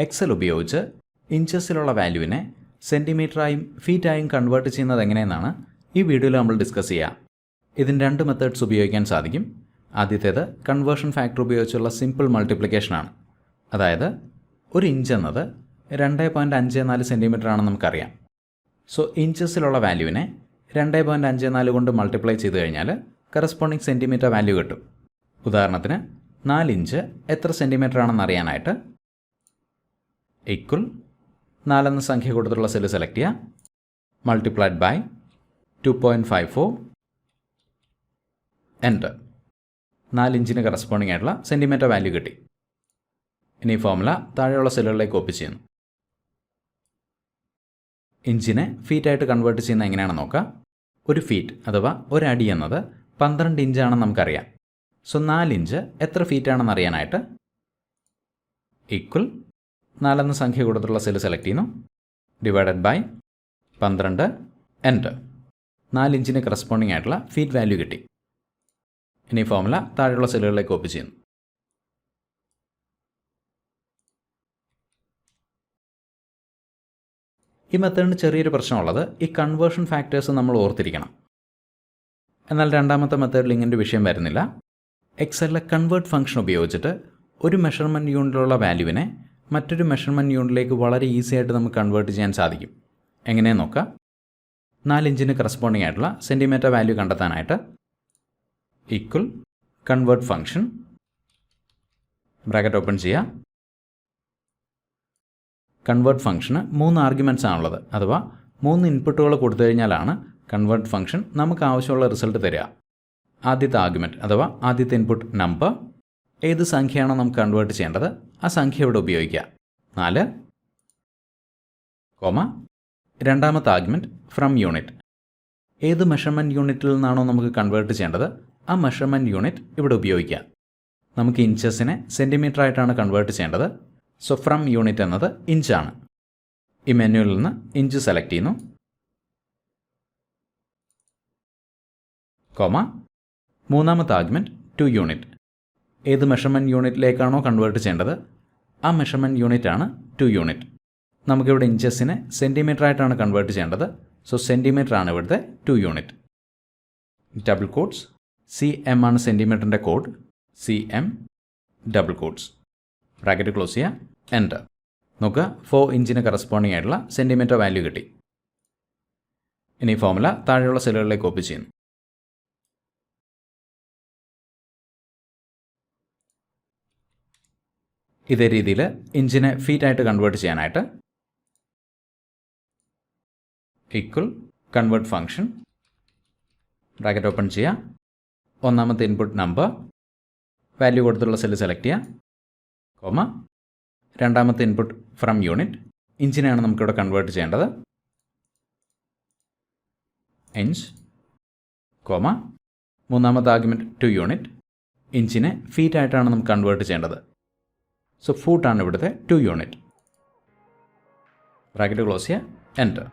Excel ഉപയോഗിച്ച് ഇഞ്ചസിലുള്ള വാല്യൂവിനെ സെൻറ്റിമീറ്ററായും ഫീറ്റായും convert ചെയ്യുന്നത് എങ്ങനെയെന്നാണ് ഈ വീഡിയോയിൽ നമ്മൾ ഡിസ്കസ് ചെയ്യുക. ഇതിന് രണ്ട് മെത്തേഡ്സ് ഉപയോഗിക്കാൻ സാധിക്കും. ആദ്യത്തേത് കൺവേർഷൻ ഫാക്ടർ ഉപയോഗിച്ചുള്ള സിമ്പിൾ മൾട്ടിപ്ലിക്കേഷനാണ്. അതായത് ഒരു ഇഞ്ച് എന്നത് 2.54 സെൻറ്റിമീറ്റർ ആണെന്ന് നമുക്കറിയാം. സോ ഇഞ്ചസിലുള്ള വാല്യൂവിനെ 2.54 കൊണ്ട് മൾട്ടിപ്ലൈ ചെയ്ത് കഴിഞ്ഞാൽ കറസ്പോണ്ടിങ് സെൻറ്റിമീറ്റർ വാല്യൂ കിട്ടും. ഉദാഹരണത്തിന് 4 ഇഞ്ച് എത്ര സെൻറ്റിമീറ്റർ ആണെന്ന് അറിയാനായിട്ട് ഈക്വൽ 4 എന്ന സംഖ്യ കൊടുത്തിട്ടുള്ള സെല്ല് സെലക്ട് ചെയ്യുക, മൾട്ടിപ്ലൈഡ് ബൈ 2.54 എൻ്റർ. 4 ഇഞ്ചിന് കറസ്പോണ്ടിങ് ആയിട്ടുള്ള സെൻറ്റിമീറ്റർ വാല്യൂ കിട്ടി. ഇനി ഈ ഫോർമുല താഴെയുള്ള സെല്ലുകളിലേക്ക് കോപ്പി ചെയ്യുന്നു. ഇഞ്ചിനെ ഫീറ്റായിട്ട് കൺവേർട്ട് ചെയ്യുന്ന എങ്ങനെയാണെന്ന് നോക്കാം. ഒരു ഫീറ്റ് അഥവാ ഒരടി എന്നത് 12 ഇഞ്ചാണെന്ന് നമുക്കറിയാം. സോ 4 ഇഞ്ച് എത്ര ഫീറ്റാണെന്ന് അറിയാനായിട്ട് ഈക്വൽ 4 എന്ന സംഖ്യ കൊടുത്തിട്ടുള്ള സെല്ല് സെലക്ട് ചെയ്യുന്നു, ഡിവൈഡഡ് ബൈ 12 എൻ്റർ. 4 ഇഞ്ചിന് കറസ്പോണ്ടിങ് ആയിട്ടുള്ള ഫീറ്റ് വാല്യൂ കിട്ടി. ഇനി ഈ ഫോർമുല താഴെയുള്ള സെല്ലുകളിലേക്ക് കോപ്പി ചെയ്യുന്നു. ഈ മെത്തേഡിന് ചെറിയൊരു പ്രശ്നമുള്ളത് ഈ കൺവേർഷൻ ഫാക്ടേഴ്സ് നമ്മൾ ഓർത്തിരിക്കണം. എന്നാൽ രണ്ടാമത്തെ മെത്തേഡിൽ ഇങ്ങനൊരു വിഷയം വരുന്നില്ല. എക്സലിലെ കൺവേർട്ട് ഫംഗ്ഷൻ ഉപയോഗിച്ചിട്ട് ഒരു മെഷർമെൻറ്റ് യൂണിറ്റിലുള്ള വാല്യൂവിനെ മറ്റൊരു മെഷർമെൻറ്റ് യൂണിറ്റിലേക്ക് വളരെ ഈസി ആയിട്ട് നമുക്ക് കൺവേർട്ട് ചെയ്യാൻ സാധിക്കും. എങ്ങനെയെന്ന് നോക്കാം. 4 ഇഞ്ചിന് കറസ്പോണ്ടിങ് ആയിട്ടുള്ള സെൻറ്റിമീറ്റർ വാല്യൂ കണ്ടെത്താനായിട്ട് equal convert function bracket open ചെയ്യുക. കൺവേർട്ട് ഫംഗ്ഷന് 3 ആർഗ്യുമെൻറ്റ്സ് ആണുള്ളത്. അഥവാ 3 ഇൻപുട്ടുകൾ കൊടുത്തു കഴിഞ്ഞാലാണ് കൺവേർട്ട് ഫംഗ്ഷൻ നമുക്ക് ആവശ്യമുള്ള റിസൾട്ട് തരിക. ആദ്യത്തെ ആർഗ്യുമെൻറ്റ് അഥവാ ആദ്യത്തെ ഇൻപുട്ട് നമ്പർ, ഏത് സംഖ്യയാണോ നമുക്ക് കൺവേർട്ട് ചെയ്യേണ്ടത് ആ സംഖ്യ ഇവിടെ ഉപയോഗിക്കുക 4, കോമ. രണ്ടാമത്തെ ആർഗ്യുമെൻറ്റ് ഫ്രം യൂണിറ്റ്, ഏത് മെഷർമെൻറ്റ് യൂണിറ്റിൽ നിന്നാണോ നമുക്ക് കൺവേർട്ട് ചെയ്യേണ്ടത് ആ മെഷർമെൻറ്റ് യൂണിറ്റ് ഇവിടെ ഉപയോഗിക്കുക. നമുക്ക് ഇഞ്ചസിനെ സെൻറ്റിമീറ്റർ ആയിട്ടാണ് കൺവേർട്ട് ചെയ്യേണ്ടത്. സോ ഫ്രം യൂണിറ്റ് എന്നത് ഇഞ്ചാണ്. ഈ മെനുവിൽ നിന്ന് ഇഞ്ച് സെലക്ട് ചെയ്യുന്നു, കോമ. മൂന്നാമത്തെ ആർഗ്യുമെൻറ്റ് ടു യൂണിറ്റ്, ഏത് മെഷർമെൻറ്റ് യൂണിറ്റിലേക്കാണോ കൺവേർട്ട് ചെയ്യേണ്ടത് ആ മെഷർമെൻറ്റ് യൂണിറ്റ് ആണ് ടു യൂണിറ്റ്. നമുക്കിവിടെ ഇഞ്ചസിനെ സെൻറ്റിമീറ്റർ ആയിട്ടാണ് കൺവേർട്ട് ചെയ്യേണ്ടത്. സോ സെൻറ്റിമീറ്റർ ആണ് ഇവിടുത്തെ to unit. Double quotes CM ആണ് സെൻറ്റിമീറ്ററിൻ്റെ code, CM double quotes bracket close ചെയ്യുക, എൻ്റർ. നോക്കുക 4 ഇഞ്ചിന് കറസ്പോണ്ടിങ് ആയിട്ടുള്ള സെൻറ്റിമീറ്റർ വാല്യൂ കിട്ടി. ഇനി ഫോർമുല താഴെയുള്ള സെല്ലുകളിലേക്ക് കോപ്പി ചെയ്യുന്നു. ഇതേ രീതിയിൽ ഇഞ്ചിനെ ഫീറ്റായിട്ട് കൺവേർട്ട് ചെയ്യാനായിട്ട് equal convert function bracket open ചെയ്യുക. ഒന്നാമത്തെ ഇൻപുട്ട് നമ്പർ, വാല്യൂ കൊടുത്തുള്ള സെല്ല് സെലക്ട് ചെയ്യുക, കോമ. രണ്ടാമത്തെ ഇൻപുട്ട് ഫ്രം യൂണിറ്റ്, ഇഞ്ചിനെയാണ് നമുക്കിവിടെ കൺവേർട്ട് ചെയ്യേണ്ടത്, ഇഞ്ച്, കോമ. മൂന്നാമത്തെ ആർഗ്യുമെൻറ്റ് ടു യൂണിറ്റ്, ഇഞ്ചിനെ ഫീറ്റ് ആയിട്ടാണ് നമുക്ക് കൺവേർട്ട് ചെയ്യേണ്ടത്. സോ ഫൂട്ടാണ് ഇവിടുത്തെ ടു യൂണിറ്റ് ബ്രാക്കറ്റ് ക്ലോസ് ചെയ്യുക, എൻ്റർ.